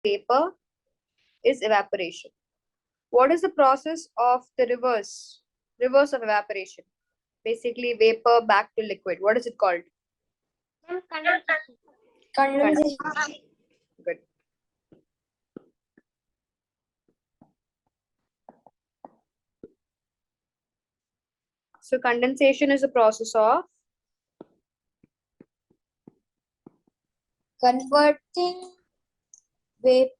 vapor is evaporation. What is the process of the reverse? Reverse of evaporation. Basically, vapor back to liquid. What is it called? Condensation. Condensation. Good. So condensation is a process of Converting vapor.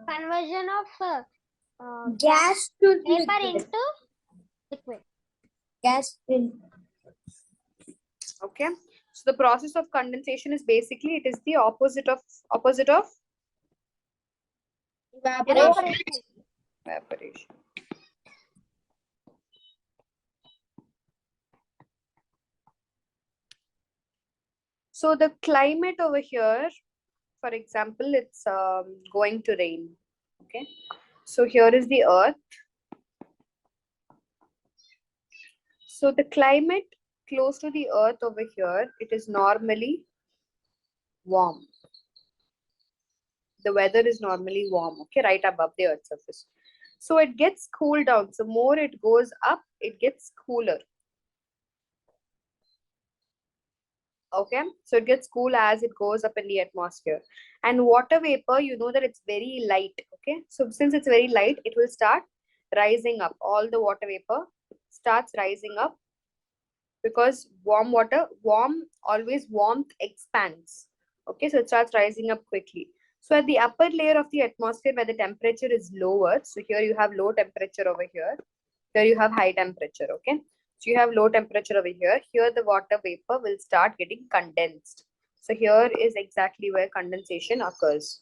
Conversion of Gas to vapor liquid. into liquid. Gas in. okay. So the process of condensation is basically it is the opposite of Evaporation. evaporation. So the climate over here, for example, it's going to rain. Okay. So here is the earth. So the climate close to the earth over here, it is normally warm. The weather is normally warm, okay, right above the earth's surface. So it gets cooled down. So more it goes up, it gets cooler. Okay, so it gets cool as it goes up in the atmosphere. And water vapor, you know that it's very light. Okay, so since it's very light, it will start rising up. All the water vapor starts rising up because warm water, always warmth expands. Okay, so it starts rising up quickly. So at the upper layer of the atmosphere where the temperature is lower, so here you have low temperature over here, here you have high temperature. Okay, so you have low temperature over here, here the water vapor will start getting condensed. So here is exactly where condensation occurs.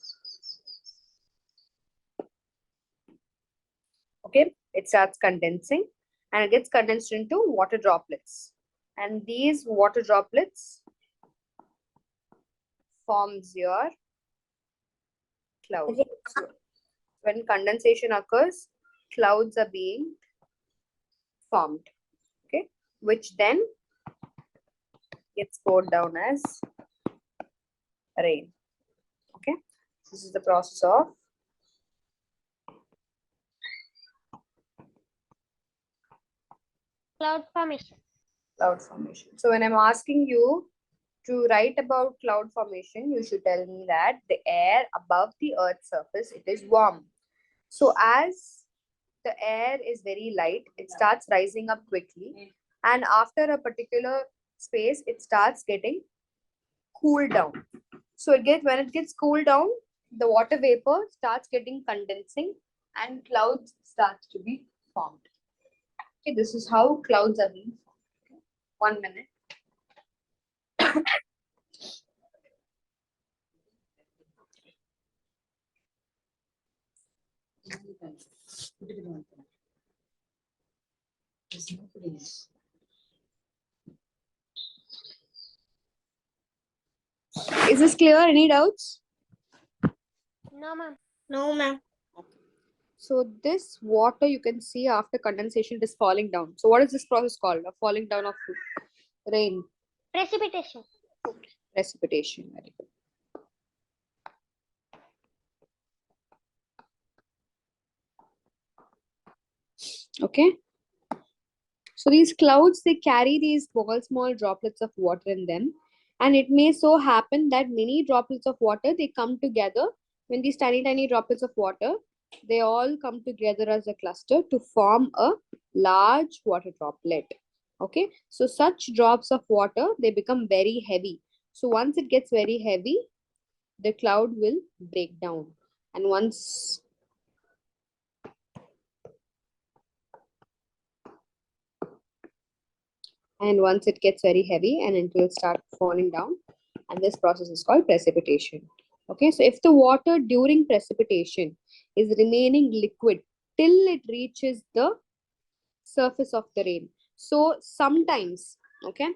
Okay, it starts condensing and it gets condensed into water droplets. And these water droplets forms your cloud. So when condensation occurs, clouds are being formed, okay, which then gets poured down as rain. Okay, this is the process of Cloud formation. Cloud formation. So when I'm asking you to write about cloud formation, you should tell me that the air above the earth's surface, it is warm. So as the air is very light, it starts rising up quickly, and after a particular space, it starts getting cooled down. So when it gets cooled down, the water vapor starts getting condensing and clouds starts to be formed. Okay, this is how clouds are being formed. 1 minute. Is this clear? Any doubts? No, ma'am. No, ma'am. So this water you can see after condensation it is falling down. So what is this process called? A falling down of rain. Precipitation. Precipitation. Very good. Okay. So these clouds, they carry these small droplets of water in them. And it may so happen that many droplets of water, they come together. When these tiny droplets of water, they all come together as a cluster to form a large water droplet. Okay. So such drops of water, they become very heavy. So once it gets very heavy, the cloud will break down. And once it gets very heavy and it will start falling down, and this process is called precipitation. Okay, so if the water during precipitation is remaining liquid till it reaches the surface of the rain, so sometimes, okay,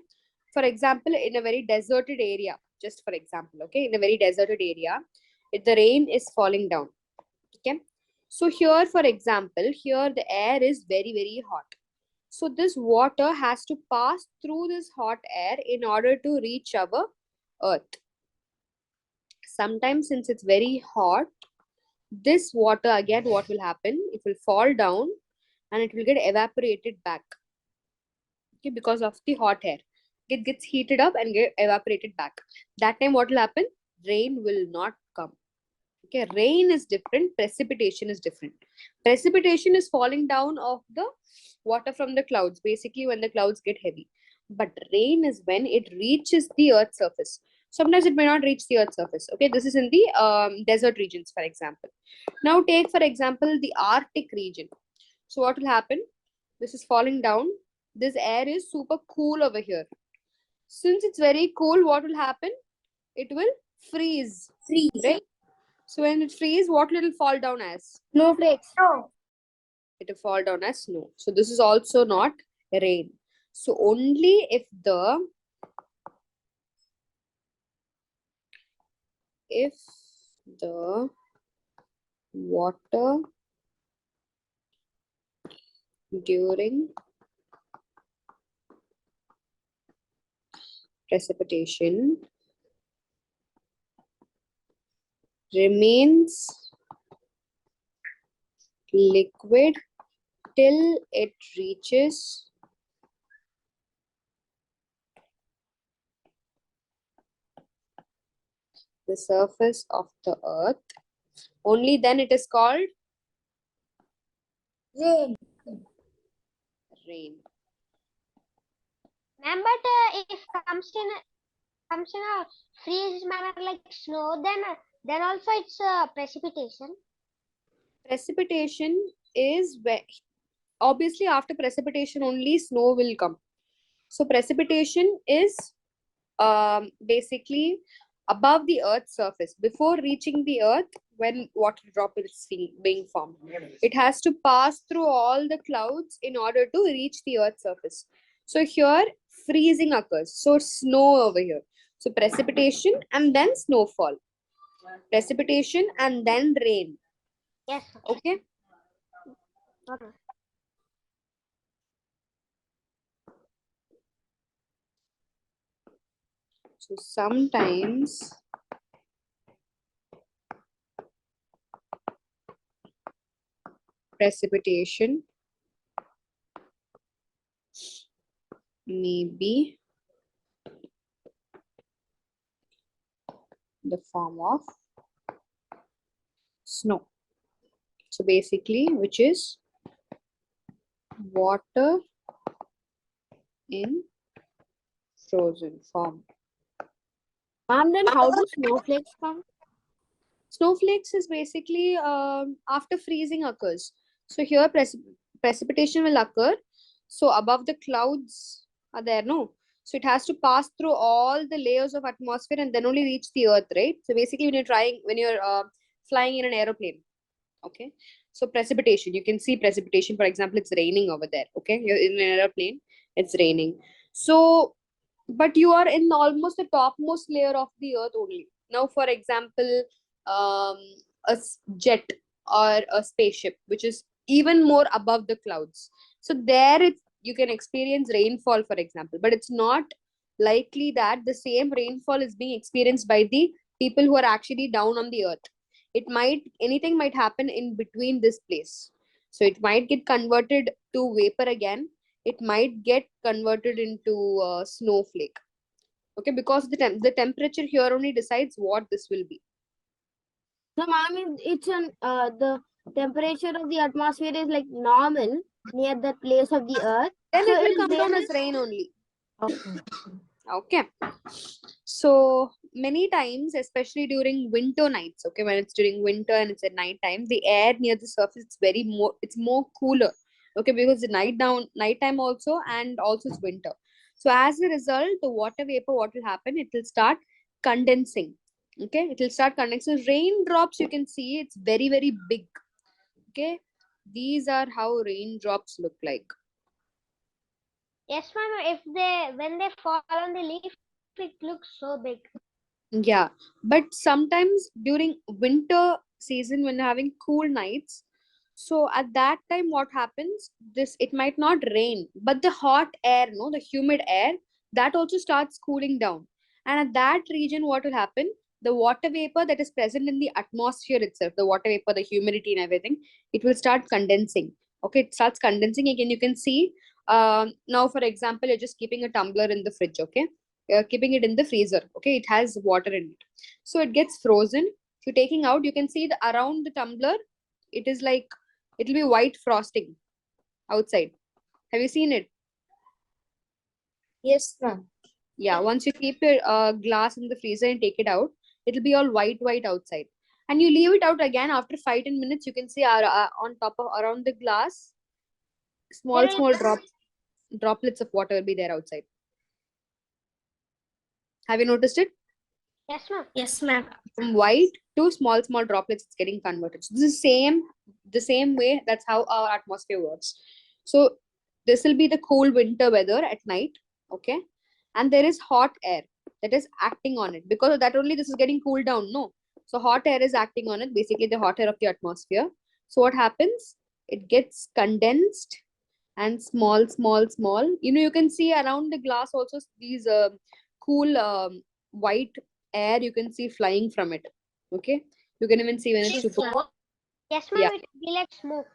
for example, in a very deserted area, just for example, okay, in a very deserted area, if the rain is falling down, okay, so here, for example, here the air is very hot. So this water has to pass through this hot air in order to reach our earth. Sometimes since it's very hot, this water again, what will happen? It will fall down and it will get evaporated back. Okay, because of the hot air. It gets heated up and get evaporated back. That time what will happen? Rain will not come. Okay, rain is different, precipitation is different. Precipitation is falling down of the water from the clouds, basically when the clouds get heavy. But rain is when it reaches the earth's surface. Sometimes it may not reach the earth's surface. Okay, this is in the desert regions, for example. Now take, for example, the Arctic region. So what will happen? This is falling down. This air is super cool over here. Since it's very cool, what will happen? It will freeze. Freeze. Right? So when it freezes, what will it fall down as? Snowflakes. No. It will fall down as snow. So this is also not rain. So only if the water during precipitation remains liquid till it reaches the surface of the earth, only then it is called Rain. rain. Ma'am, but if comes in a freeze manner like snow, then also it's precipitation. Precipitation is where, obviously after precipitation only snow will come. So precipitation is basically above the earth's surface. Before reaching the earth, when water drop is being formed, it has to pass through all the clouds in order to reach the earth's surface. So here freezing occurs. So snow over here. So precipitation and then snowfall. Precipitation and then rain. Yes, sir. Okay. Okay. So sometimes precipitation may be the form of snow. So basically, which is water in frozen form. Ma'am, then how do snowflakes come? Snowflakes is basically after freezing occurs. So here precipitation will occur. So above the clouds are there, no? So it has to pass through all the layers of atmosphere and then only reach the earth, right? So basically when you're flying in an aeroplane, okay? So precipitation, you can see precipitation, for example, it's raining over there, okay? You're in an aeroplane, it's raining. So, but you are in almost the topmost layer of the earth only. Now, for example, um, jet or a spaceship, which is even more above the clouds. So there you can experience rainfall, for example, but it's not likely that the same rainfall is being experienced by the people who are actually down on the earth. Anything might happen in between this place. So it might get converted to vapor again. It might get converted into snowflake. Okay, because the temperature here only decides what this will be. So, ma'am, it's an the temperature of the atmosphere is like normal near the place of the earth. Then So it will it come is down as rain only. okay. Okay. So many times, especially during winter nights, okay, when it's during winter and it's at night time, the air near the surface it's more cooler. Okay, because the nighttime also, and also it's winter. So as a result, the water vapor, what will happen? It will start condensing. Okay, it will start condensing. Raindrops, you can see it's very, very big. Okay, these are how raindrops look like. Yes, ma'am. When they fall on the leaf, it looks so big. Yeah, but sometimes during winter season when having cool nights, so at that time what happens? It might not rain, but the hot air, no, the humid air, that also starts cooling down. And at that region, what will happen? the water vapor that is present in the atmosphere itself, the water vapor, the humidity and everything, it will start condensing. Okay, it starts condensing again. You can see, now for example, you're just keeping a tumbler in the fridge. Okay, you're keeping it in the freezer. Okay, it has water in it, so it gets frozen. If you're taking out, you can see the around the tumbler, it is like, it'll be white frosting outside. Have you seen it? Yes, ma'am. Yeah, once you keep your glass in the freezer and take it out, it'll be all white outside. And you leave it out again after 5-10 minutes. You can see on top of around the glass, There small is droplets of water will be there outside. Have you noticed it? yes, ma'am. Yes, ma'am. From white to small droplets, it's getting converted. So this is the same way. That's how our atmosphere works. So this will be the cool winter weather at night. Okay, and there is hot air that is acting on it. Because of that only this is getting cooled down. No, so hot air is acting on it, basically the hot air of the atmosphere. So what happens, it gets condensed and small, you can see around the glass also these cool white air, you can see flying from it. Okay, you can even see when it's super. Yes, Yeah, ma'am. It will be like smoke.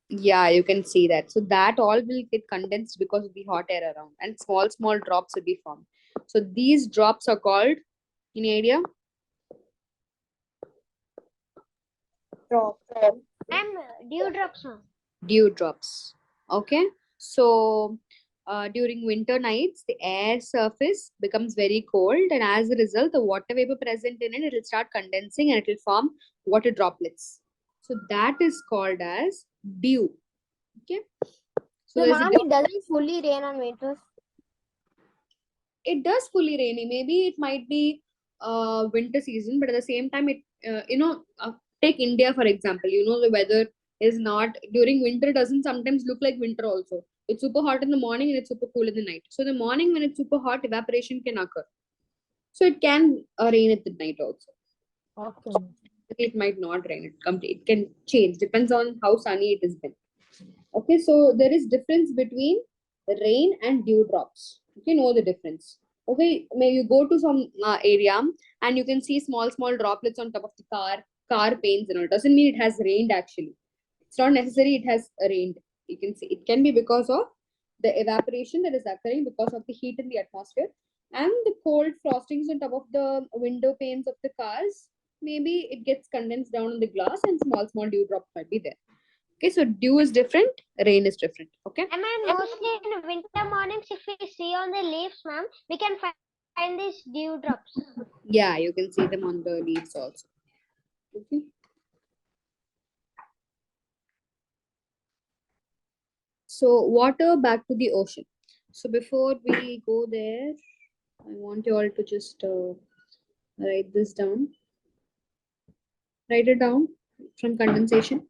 yeah, you can see that. So that all will get condensed because of the hot air around, and small drops will be formed. So these drops are called, any idea? Drop. And dewdrops, ma'am. Dew drops. Okay, so during winter nights the air surface becomes very cold, and as a result the water vapor present in it will start condensing and it will form water droplets. So that is called as dew. Okay, so So, there's a ma'am, it doesn't fully rain on winters. it does fully rainy. Maybe it might be winter season, but at the same time, it take India for example. The weather is not during winter. Doesn't sometimes look like winter also. It's super hot in the morning and it's super cool in the night. So the morning when it's super hot, evaporation can occur. So it can rain at the night also. Okay. It might not rain. It can change. Depends on how sunny it has been. Okay, so there is difference between rain and dewdrops. You know the difference. Okay, maybe you go to some area and you can see small droplets on top of the car paints and all. Doesn't mean it has rained actually. It's not necessary it has rained. You can see it can be because of the evaporation that is occurring because of the heat in the atmosphere and the cold frostings on top of the window panes of the cars. Maybe it gets condensed down on the glass and small dewdrops might be there. Okay, so dew is different, rain is different. Okay. And ma'am, mostly in winter mornings, if we see on the leaves, ma'am, we can find these dewdrops. Yeah, you can see them on the leaves also. Okay. So water back to the ocean. So before we go there, I want you all to just write this down. Write it down from condensation.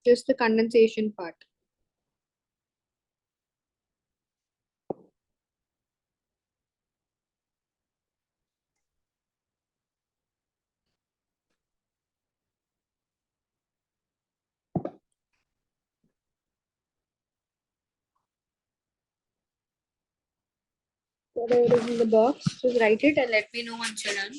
Just the condensation part. Whatever is in the box, just write it and let me know once you're done.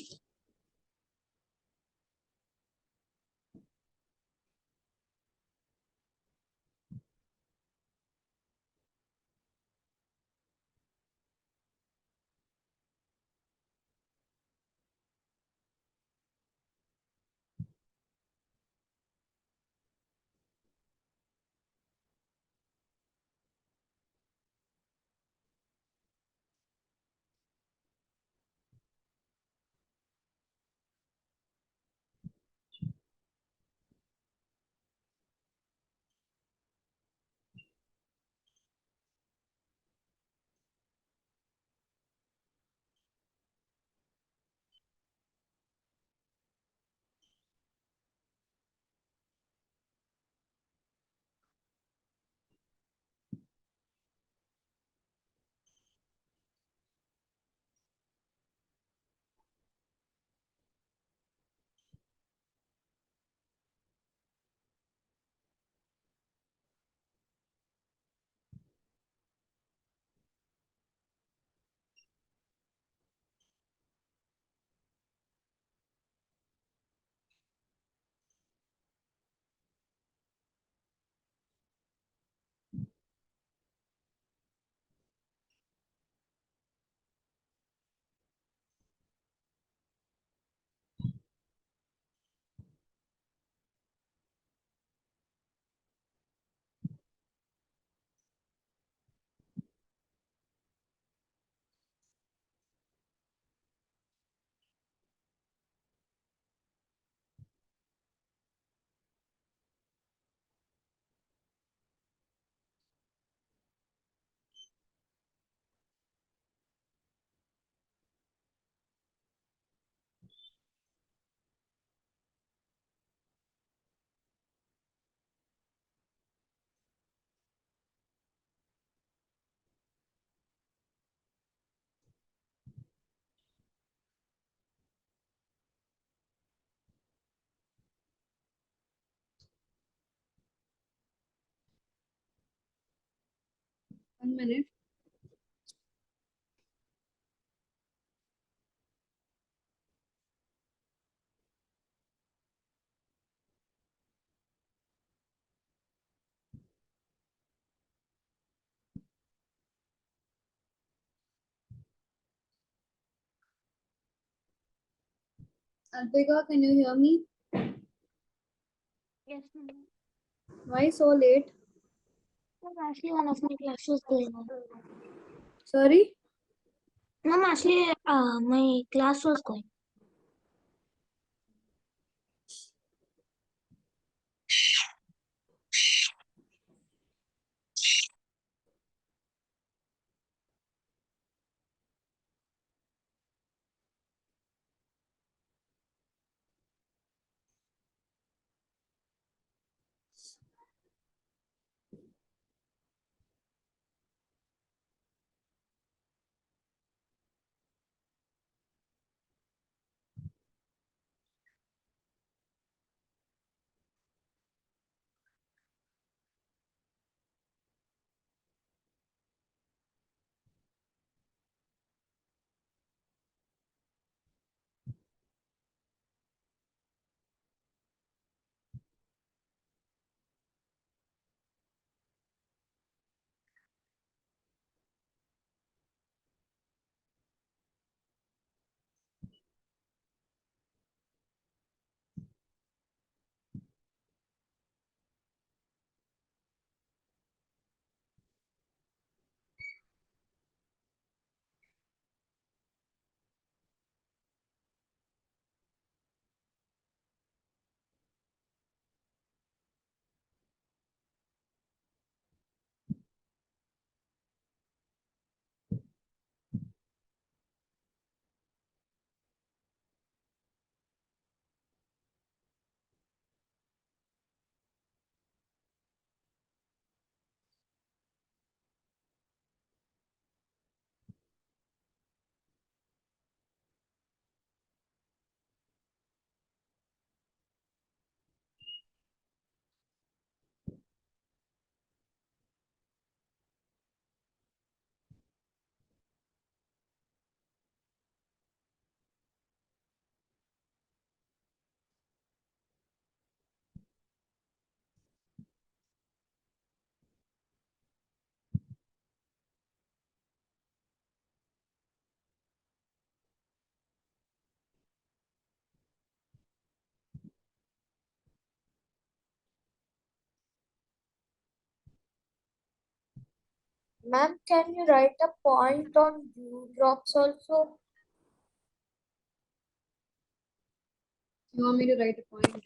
1 minute. Alpika, can you hear me? Yes, ma'am. Why so late? Ma'am, actually, one of my class was going on. Sorry? Ma'am, actually, my class was going. Ma'am, can you write a point on dewdrops also? You want me to write a point?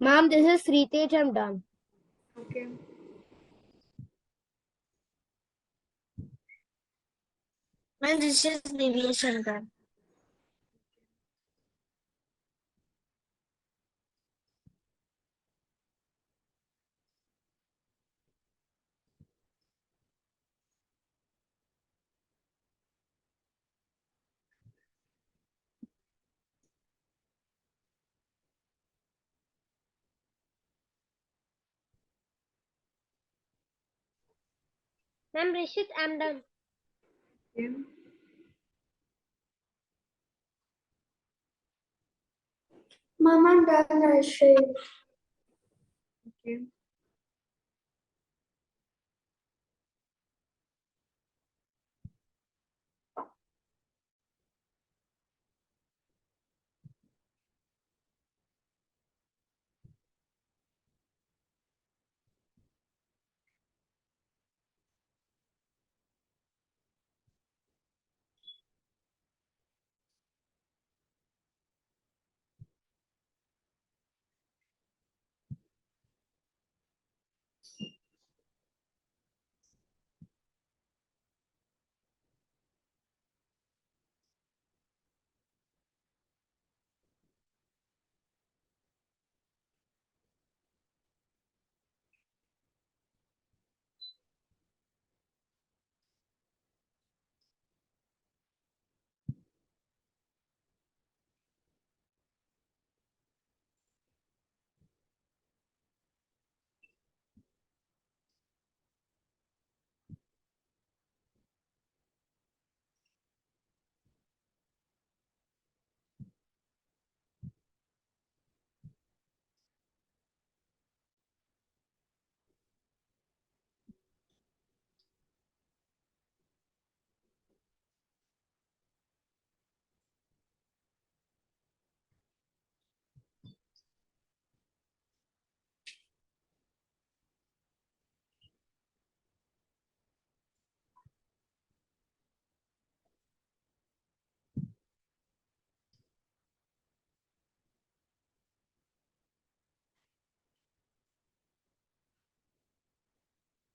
Ma'am, this is Sritej. I'm done. Okay. And this is Divya Shankar. Ma'am, Rishit, I'm done. Okay. Mom, I'm done, Ashay. Okay.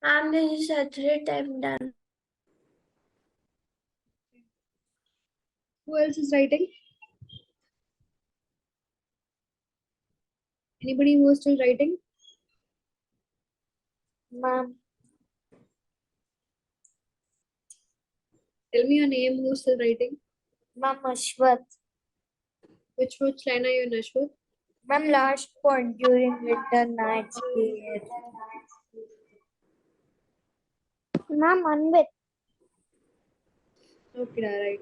Mom, this is Satrit. I'm done. Who else is writing? Anybody who is still writing? Mom, Tell me your name. Who is still writing? Mom, Ashwath. Which line are you in, Ashwath? Mom, last point during winter nights period. Ma'am, Anvit. Okay, right.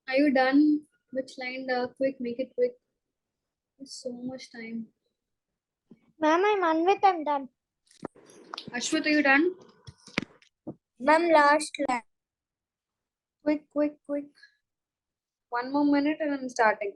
Are you done? Which line? Quick, make it quick. There's so much time. Ma'am, I'm Anvit, I'm done. Ashwat, are you done? Ma'am, last line. Quick, quick, quick. 1 more minute and I'm starting.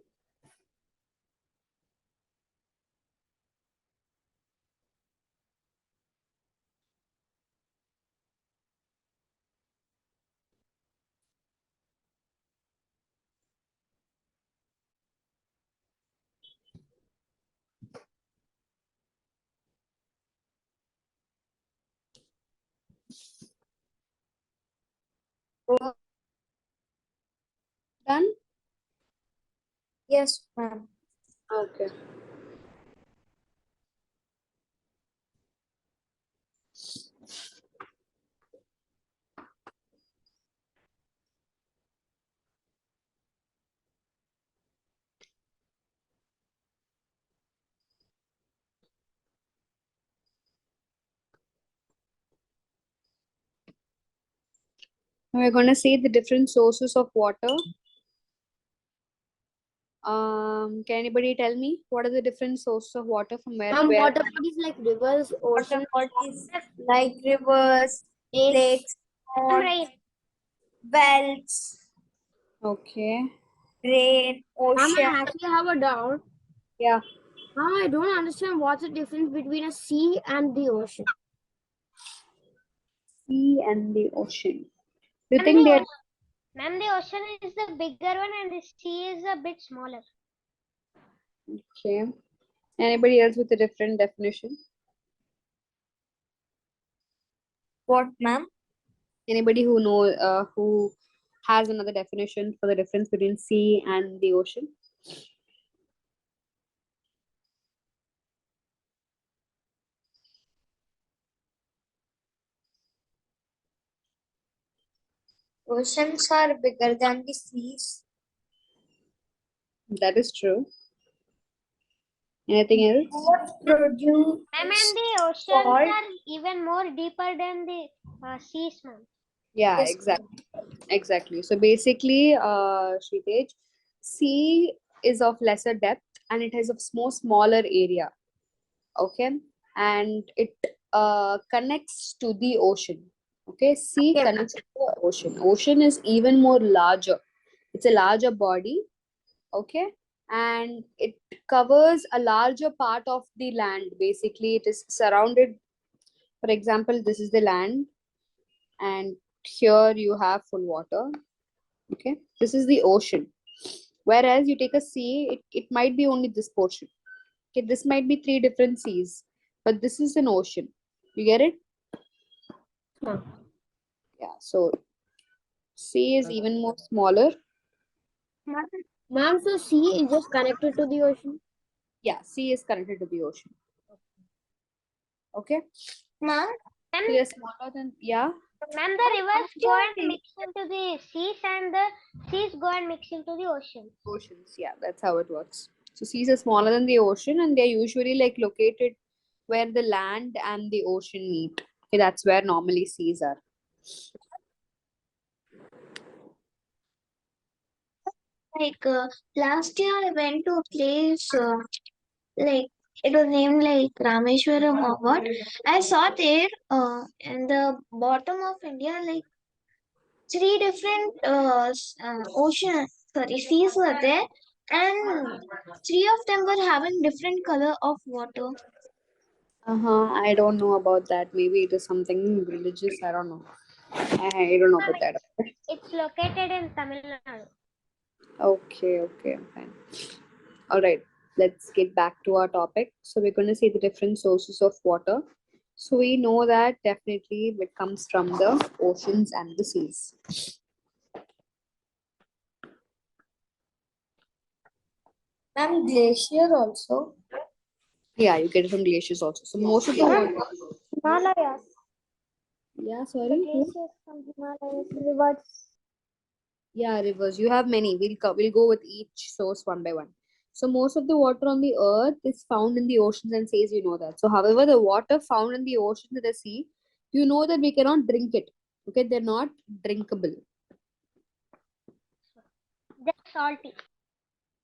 Done? Yes, ma'am. Okay. We're going to see the different sources of water. Can anybody tell me what are the different sources of water from where? Water bodies like rivers, Water oceans, bodies like rivers, lakes. lakes, ponds, Right. wells, Okay. rain, Ma'am, ocean. I actually have a doubt. Yeah. Ma'am, I don't understand what's the difference between a sea and the ocean. Sea and the ocean. Do you And think the they're Ma'am, the ocean is the bigger one and the sea is a bit smaller. okay? Anybody else with a different definition? What, ma'am? Anybody who who has another definition for the difference between sea and the ocean? Oceans are bigger than the seas. That is true. Anything else? Both produce Ma'am, and the oceans salt. are even more deeper than the seas, ma'am. Yeah, Yes, exactly. Exactly. So basically, Shritesh, sea is of lesser depth and it has a smaller area. Okay, and it connects to the ocean. Okay, sea Okay. connects to the ocean. Ocean is even more larger. It's a larger body. Okay, and it covers a larger part of the land. Basically, it is surrounded. For example, this is the land, and here you have full water. Okay, this is the ocean. Whereas you take a sea, it might be only this portion. Okay, this might be 3 different seas, but this is an ocean. You get it? Ma'am. Yeah, so sea is even more smaller. Ma'am, so sea is just connected to the ocean. Yeah, sea is connected to the ocean. Okay, ma'am. so Ma'am, they're smaller than, yeah. ma'am, the rivers go and mix into the seas and the seas go and mix into the ocean. Oceans, yeah, that's how it works. So seas are smaller than the ocean, and they're usually like located where the land and the ocean meet. Okay, that's where normally seas are. Like last year, I went to a place like it was named like Rameshwaram or what. I saw there in the bottom of India, like 3 different seas were there, and 3 of them were having different color of water. I don't know about that. Maybe it is something religious. I don't know. I don't know about that. It's located in Tamil Nadu. Okay, okay, fine. All right, let's get back to our topic. So we're going to see the different sources of water. So we know that definitely it comes from the oceans and the seas. Ma'am, glacier also. Yeah, you get it from glaciers also. So most of the water. Himalayas. Yeah, The sorry. glaciers from Himalayas, rivers. Yeah, rivers. You have many. We'll go with each source one by one. So most of the water on the earth is found in the oceans and seas, you know that. So however, the water found in the ocean and the sea, you know that we cannot drink it. Okay, they're not drinkable. They're salty.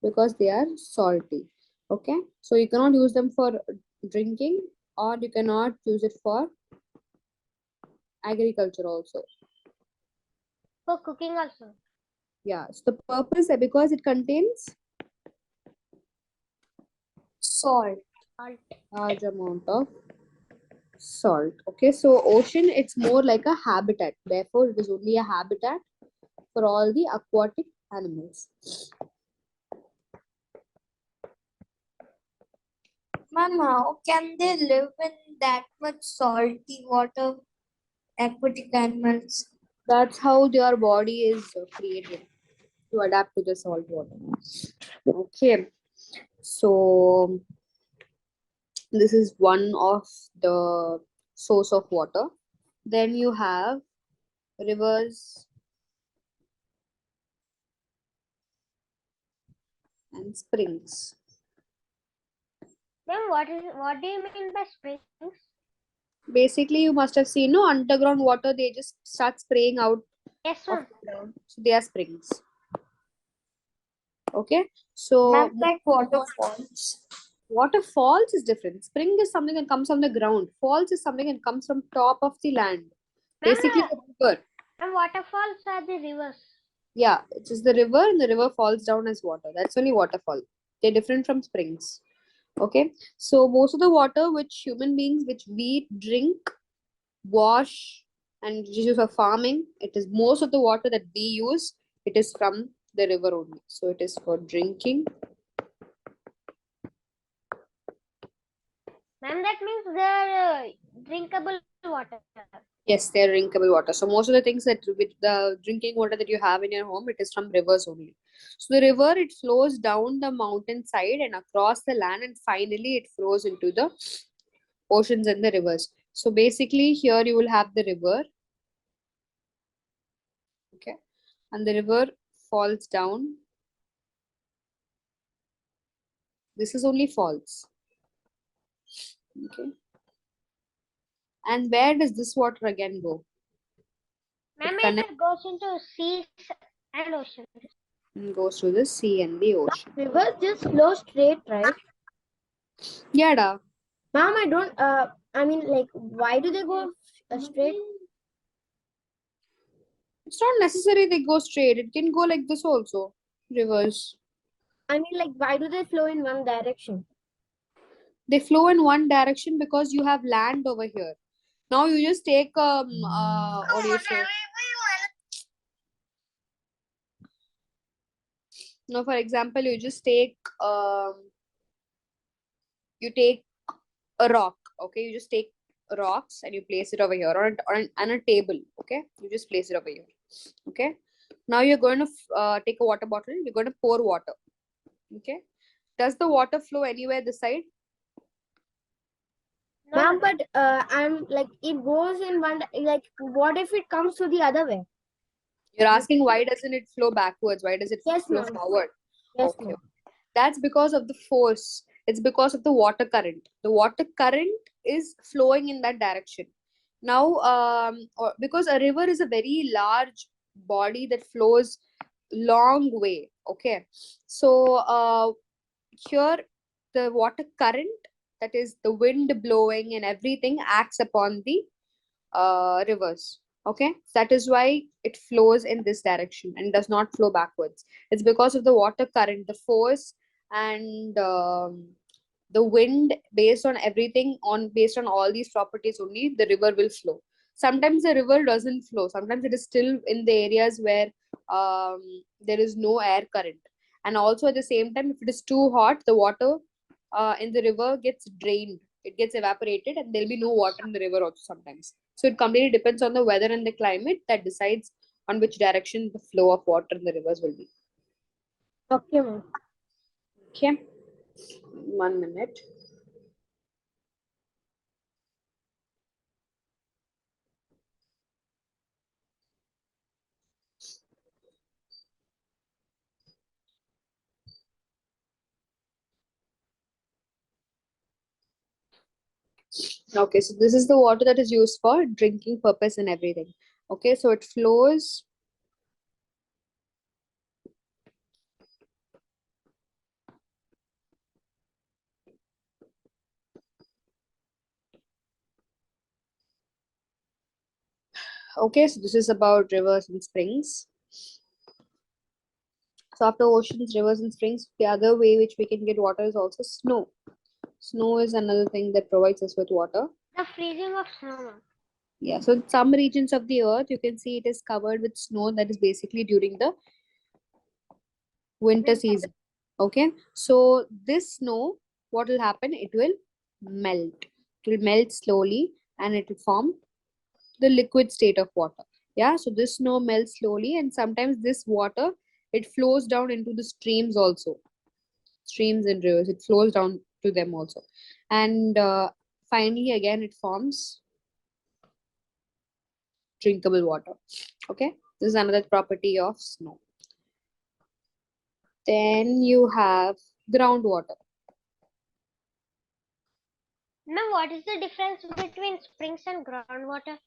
Because they are salty. Okay, so you cannot use them for drinking, or you cannot use it for agriculture also. For cooking also. Yeah, so the purpose because it contains Salt. Salt. large amount of salt. Okay, so ocean, it's more like a habitat, therefore it is only a habitat for all the aquatic animals. Ma'am, how can they live in that much salty water? Aquatic animals. That's how their body is created to adapt to the salt water. Okay, so this is one of the source of water. Then you have rivers and springs. Then what do you mean by springs? Basically, you must have seen, no, underground water, they just start spraying out Yes, of ma'am. the ground. So they are springs. Okay, so Ma'am, like waterfalls. waterfalls is different. Spring is something that comes from the ground. Falls is something that comes from top of the land. Basically, Ma'am, a river. and waterfalls are the rivers. Yeah, it's just the river, and the river falls down as water. That's only waterfall. They're different from springs. Okay, so most of the water which human beings, which we drink, wash, and use for farming, it is most of the water that we use, it is from the river only. So it is for drinking. Ma'am, that means they're drinkable water. Yes, they're drinkable water. So most of the things that with the drinking water that you have in your home, it is from rivers only. So the river, it flows down the mountain side and across the land, and finally it flows into the oceans and the rivers. So basically here you will have the river. Okay, and the river falls down. This is only falls. Okay, and where does this water again go? Ma'am, It it goes into seas and oceans. goes to the sea and the ocean. Rivers just flow straight, right? Yeah, da. Ma'am, I don't, I mean, like, why do they go straight? It's not necessary they go straight. It can go like this also. Rivers. I mean, like, why do they flow in one direction? They flow in one direction because you have land over here. Now you just take what do you say? Now, for example, you just take you take a rock. Okay, you just take rocks and you place it over here on a table. Okay, you just place it over here. Okay, now you're going to take a water bottle. You're going to pour water. Okay, does the water flow anywhere this side? No, Ma'am, but I'm like, it goes in one, like, what if it comes to the other way? You're asking why doesn't it flow backwards? Why does it Yes, flow ma'am. forward? Yes, Okay, ma'am. that's because of the force. It's because of the water current. The water current is flowing in that direction. Now, because a river is a very large body that flows long way. Okay, so here the water current, that is the wind blowing and everything, acts upon the rivers. Okay, that is why it flows in this direction and does not flow backwards. It's because of the water current, the force, and the wind, based on everything, on based on all these properties only, the river will flow. Sometimes the river doesn't flow, sometimes it is still in the areas where there is no air current. And also at the same time, if it is too hot, the water in the river gets drained, it gets evaporated, and there'll be no water in the river also sometimes. So it completely depends on the weather and the climate that decides on which direction the flow of water in the rivers will be. Okay, ma'am. Okay, 1 minute. Okay, so this is the water that is used for drinking purpose and everything. Okay, so it flows Okay, so this is about rivers and springs. So after oceans, rivers, and springs, the other way which we can get water is also snow. Snow is another thing that provides us with water. The freezing of snow. Yeah, so in some regions of the earth, you can see it is covered with snow. That is basically during the winter season. Okay, so this snow, what will happen? It will melt. It will melt slowly and it will form the liquid state of water. Yeah, so this snow melts slowly, and sometimes this water, it flows down into the streams also. Streams and rivers, it flows down to them also. And finally, again, it forms drinkable water. Okay, this is another property of snow. Then you have groundwater. Ma'am, what is the difference between springs and groundwater?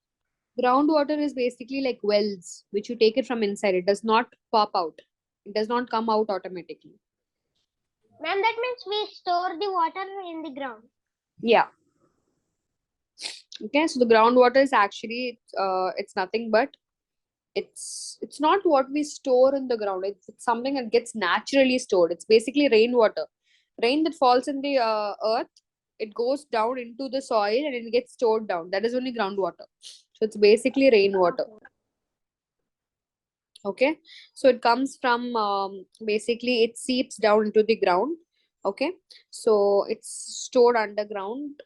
Groundwater is basically like wells, which you take it from inside. It does not pop out. It does not come out automatically. Ma'am, that means we store the water in the ground. Yeah. Okay, so the groundwater is actually it's nothing but it's not what we store in the ground. It's something that gets naturally stored. It's basically rainwater. Rain that falls in the earth, it goes down into the soil and it gets stored down. That is only groundwater. So it's basically rainwater. Okay, so it comes from basically it seeps down into the ground. Okay, so it's stored underground.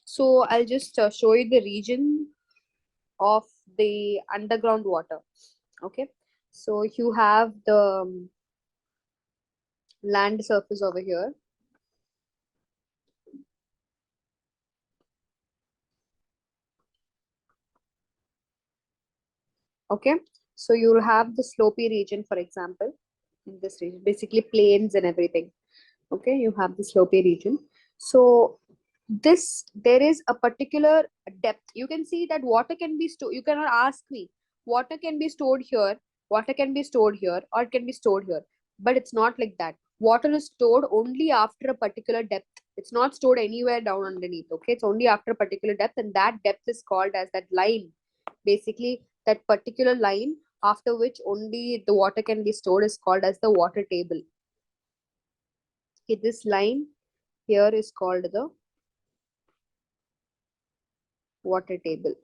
So I'll just show you the region of the underground water. Okay, so you have the land surface over here. Okay, so you'll have the slopy region, for example, in this region, basically plains and everything. Okay, you have the slopy region. So this, there is a particular depth. You can see that water can be stored. You cannot ask me, water can be stored here, water can be stored here, or it can be stored here. But it's not like that. Water is stored only after a particular depth. It's not stored anywhere down underneath. Okay, it's only after a particular depth, and that depth is called as that line. Basically, that particular line after which only the water can be stored is called as the water table. Okay, this line here is called the water table.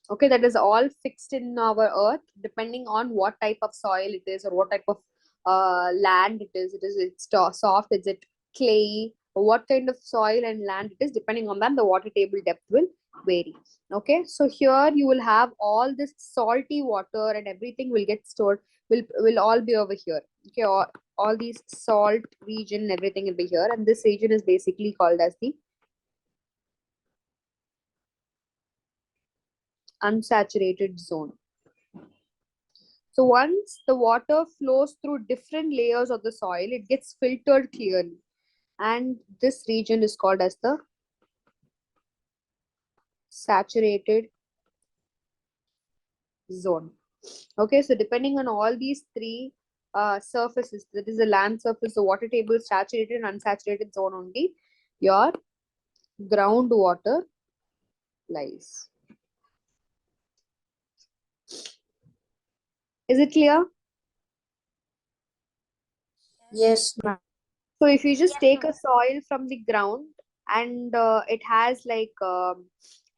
Okay, that is all fixed in our earth depending on what type of soil it is or what type of land it is. It's soft, is it clay, or what kind of soil and land it is. Depending on that, the water table depth will vary. Okay, so here you will have all this salty water and everything will get stored, will all be over here. Okay, all these salt region, everything will be here, and this region is basically called as the unsaturated zone. So once the water flows through different layers of the soil, it gets filtered clearly. And this region is called as the saturated zone. Okay, so depending on all these three surfaces, that is the land surface, the water table, saturated and unsaturated zone only, your groundwater lies. Is it clear? Yes, ma'am. So if you just Yes, take ma'am. a soil from the ground and it has like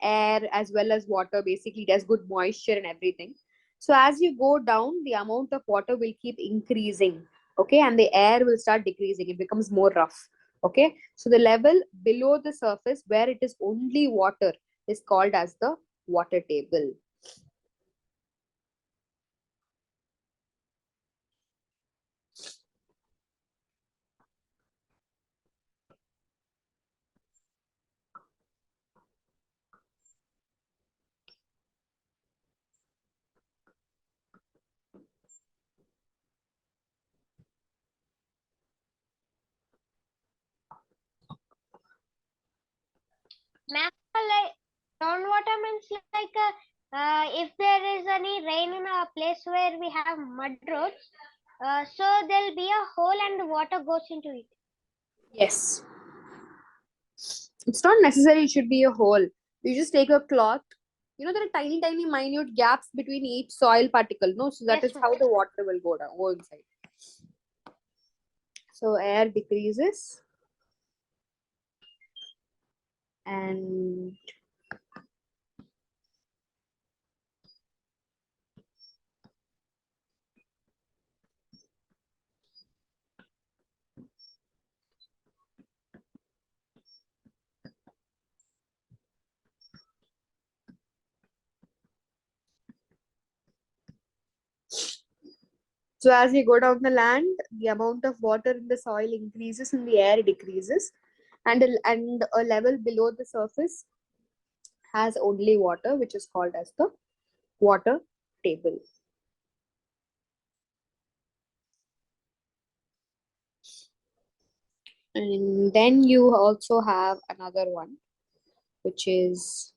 air as well as water, basically it has good moisture and everything. So as you go down, the amount of water will keep increasing. Okay, and the air will start decreasing. It becomes more rough. Okay, so the level below the surface where it is only water is called as the water table. Ma'am, like groundwater means like if there is any rain in a place where we have mud roads, so there'll be a hole and the water goes into it. Yes. It's not necessary it should be a hole. You just take a cloth, there are tiny, tiny, minute gaps between each soil particle. No, so that Yes, is ma'am. how the water will go inside. So air decreases, and so as you go down the land, the amount of water in the soil increases and the air decreases, and a level below the surface has only water, which is called as the water table. And then you also have another one, which is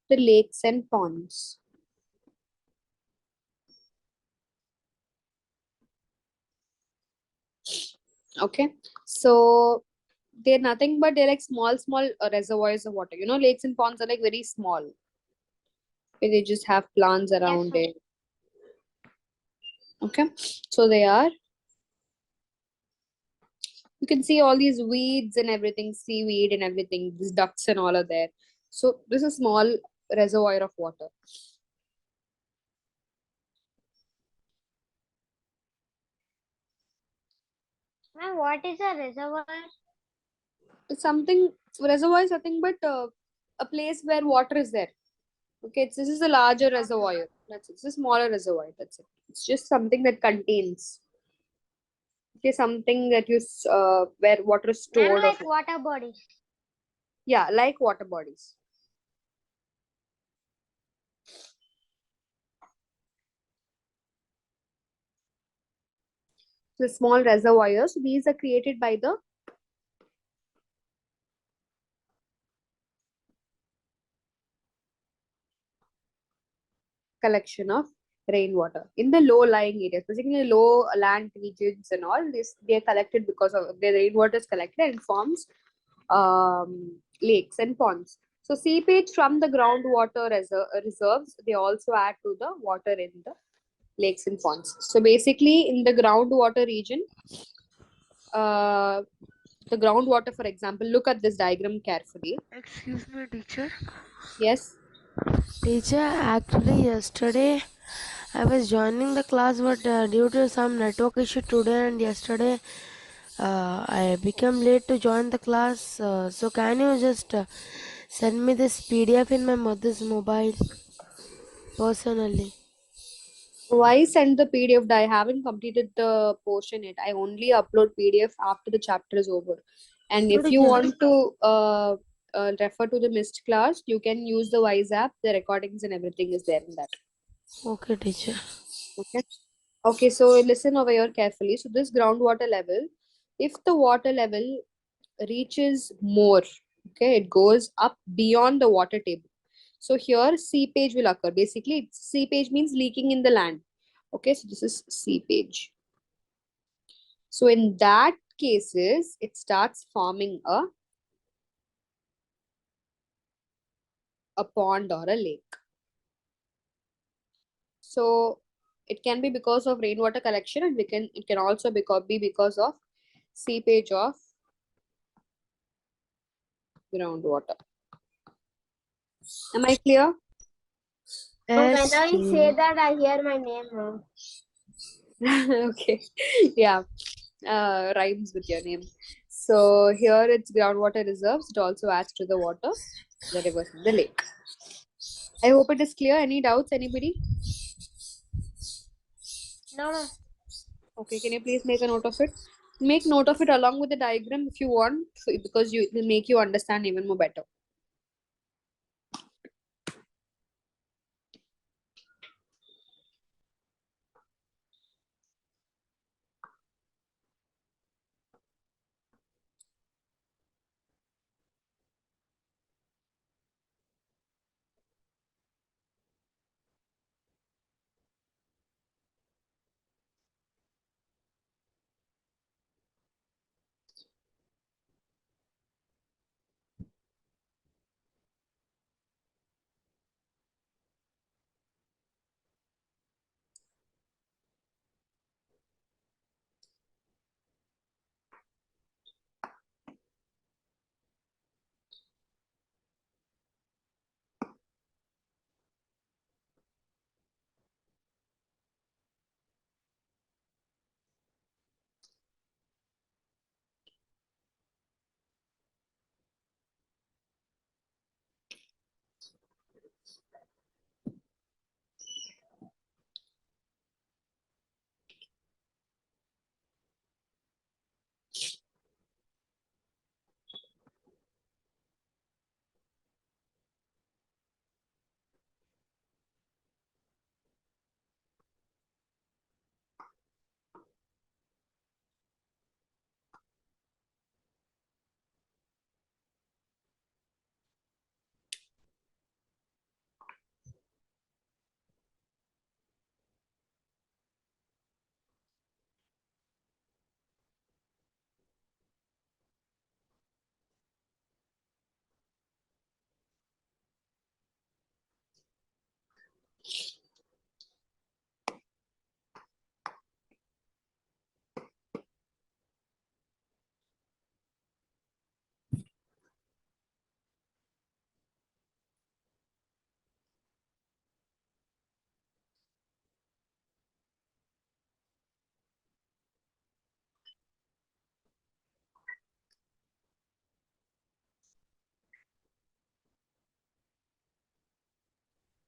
the lakes and ponds. Okay, so they're nothing but they're like small, small reservoirs of water. Lakes and ponds are like very small. They just have plants Yes, around ma'am. it. Okay, so they are. You can see all these weeds and everything, seaweed and everything. These ducks and all are there. So this is a small reservoir of water. Ma'am, what is a reservoir? It's something reservoir is nothing but a place where water is there. Okay, this is a larger Okay. reservoir. That's it. It's a smaller reservoir. That's it. It's just something that contains. Okay, something that where water is Ma'am, stored. Or like water bodies. yeah, like water bodies. The small reservoirs. These are created by the collection of rainwater in the low-lying areas, basically low land regions and all. This they are collected because of the rainwater is collected and forms lakes and ponds. So seepage from the groundwater reserves, they also add to the water in the lakes and ponds. So basically, in the groundwater region, uh, the groundwater, for example, look at this diagram carefully. Excuse me, teacher. Yes. Teacher, actually, yesterday I was joining the class, but due to some network issue today and yesterday, I became late to join the class. So, can you just send me this PDF in my mother's mobile personally? Why send the PDF? I haven't completed the portion yet. I only upload PDF after the chapter is over. And No, if you teacher. want to refer to the missed class, you can use the Wise app. The recordings and everything is there in that. Okay, teacher. Okay. Okay, so listen over here carefully. So this groundwater level, if the water level reaches more, okay, it goes up beyond the water table. So here seepage will occur. Basically, seepage means leaking in the land. Okay, so this is seepage. So in that cases, it starts forming a pond or a lake. So it can be because of rainwater collection, and it can also be because of seepage of groundwater. Am I clear? When Yes. I say that, I hear my name wrong. Okay. Yeah. Rhymes with your name. So here it's groundwater reserves. It also adds to the water, the rivers and the lake. I hope it is clear. Any doubts, anybody? No, ma'am. Okay, can you please make a note of it? Make note of it along with the diagram if you want, because it will make you understand even more better.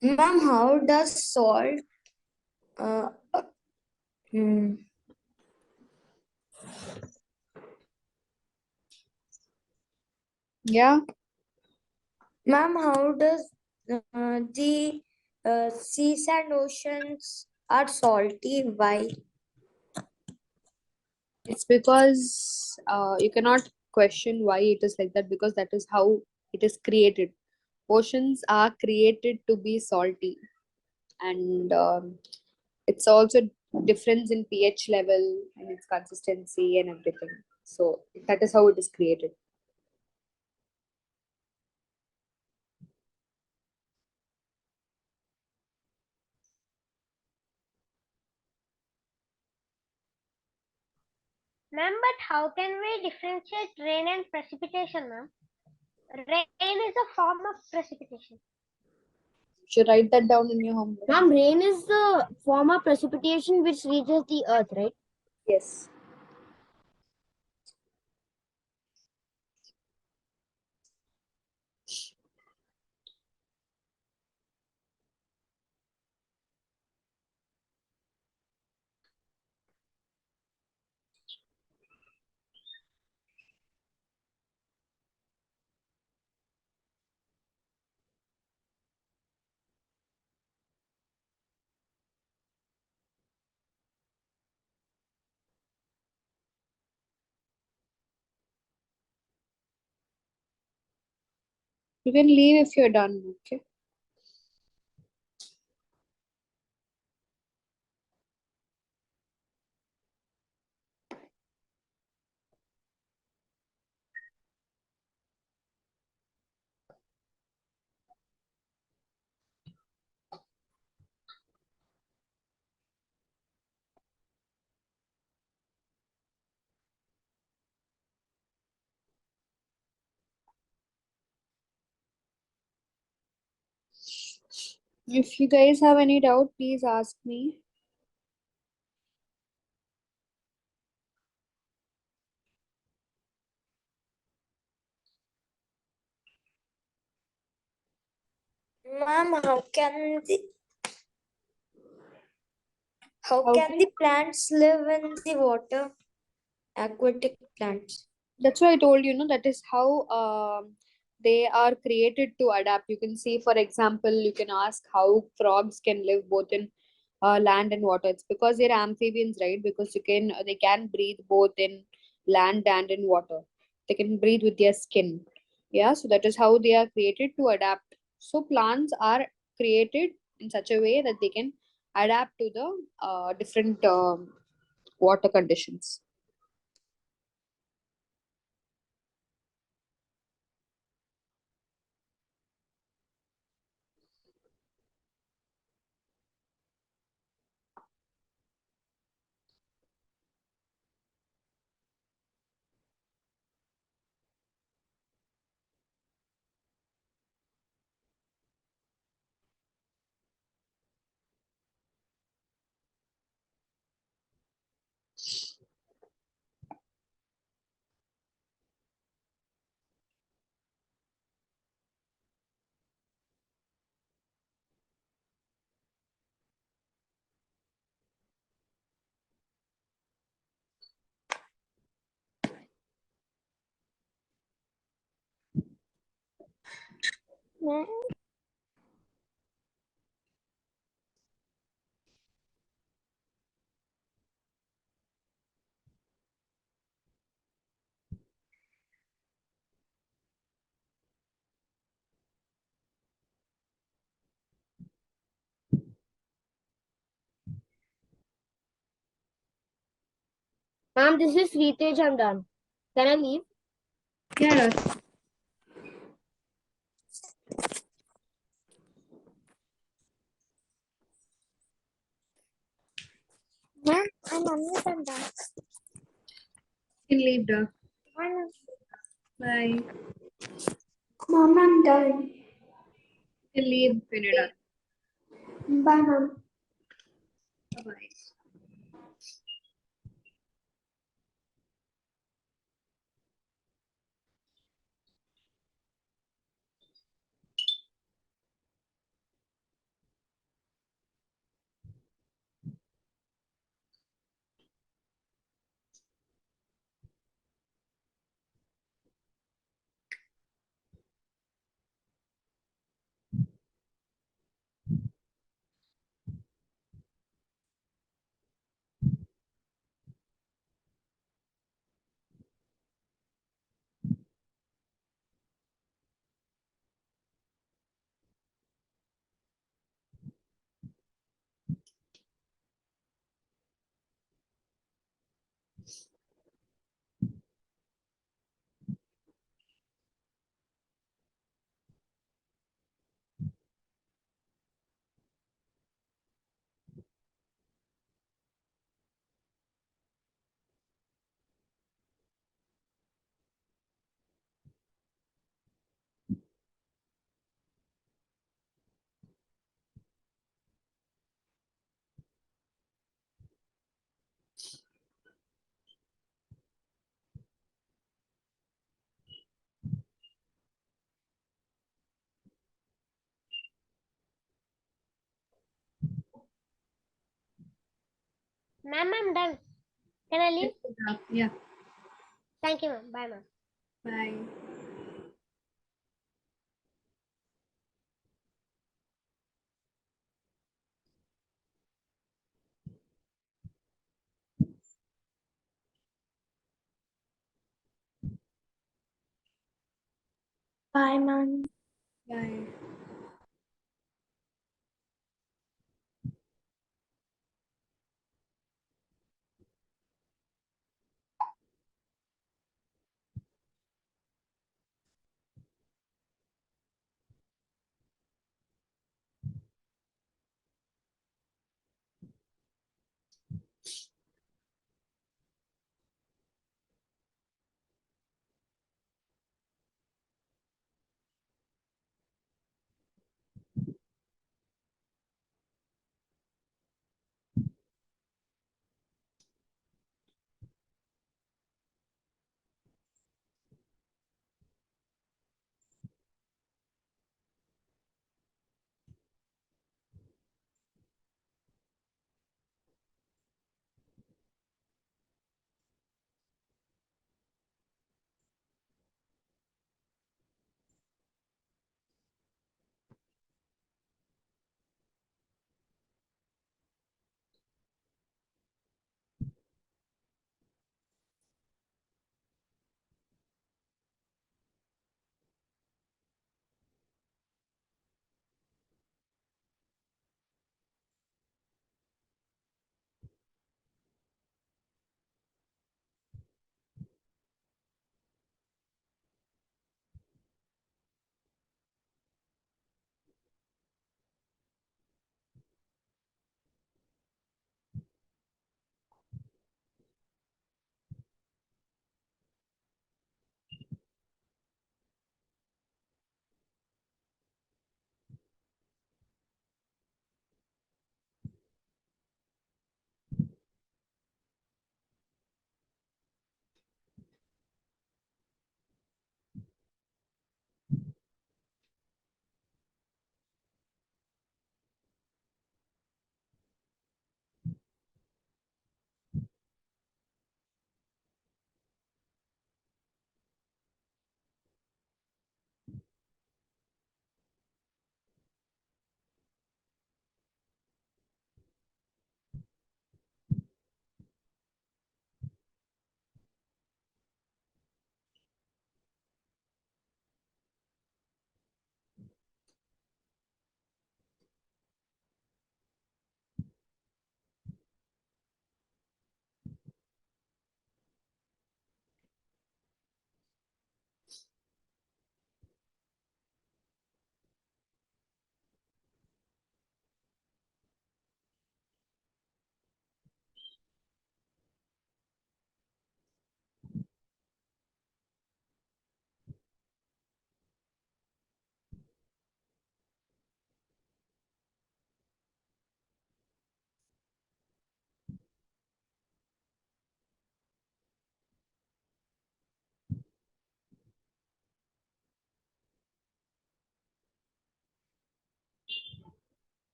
Ma'am, how does salt uh, hmm. Yeah. Ma'am, how does the seas and oceans are salty? Why? It's because you cannot question why it is like that, because that is how it is created. Oceans are created to be salty, and it's also difference in pH level and its consistency and everything. So that is how it is created. Ma'am, but how can we differentiate rain and precipitation, ma'am? Rain is a form of precipitation. You should write that down in your homework. Ma'am, rain is the form of precipitation which reaches the earth, right? Yes. You can leave if you're done. Okay. If you guys have any doubt, please ask me. Ma'am, how How can the plants live in the water? Aquatic plants. That's why I told you, that is how they are created to adapt. You can see, for example, you can ask how frogs can live both in land and water. It's because they're amphibians, right? Because they can breathe both in land and in water. They can breathe with their skin. Yeah, so that is how they are created to adapt. So plants are created in such a way that they can adapt to the different water conditions. Ma'am, this is Ritesh. I'm done. Can I leave? Yeah. Ma'am, I'm done. You can leave, Doc. Bye. Mom, I'm done. You can leave when you're done. Bye, mom. Bye. Ma'am, I'm done. Can I leave? Yeah. Thank you, ma'am. Bye, ma'am. Bye. Bye, ma'am. Bye.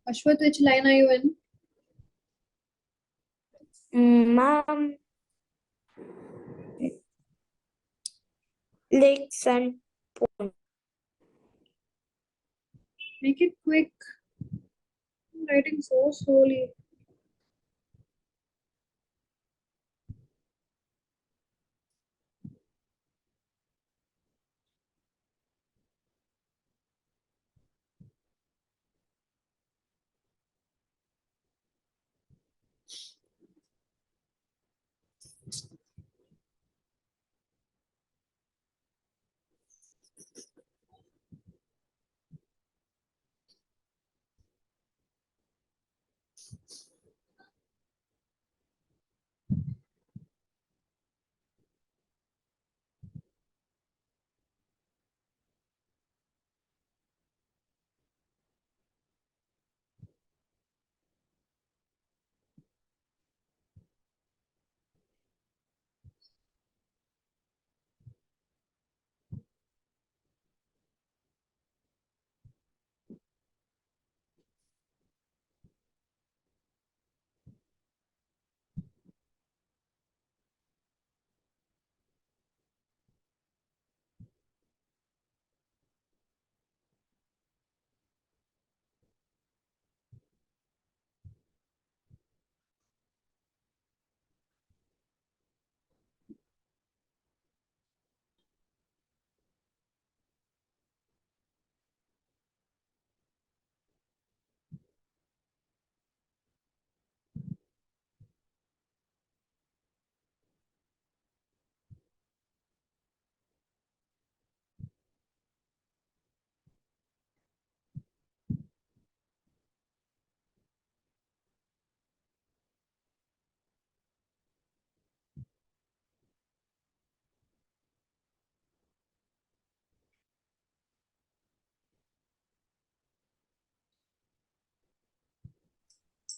Ashwath, which line are you in? Ma'am, lakes and Make it quick. I'm writing so slowly.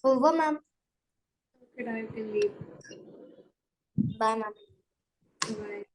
Over, ma'am. Okay, now you can leave. Bye, ma'am. Bye.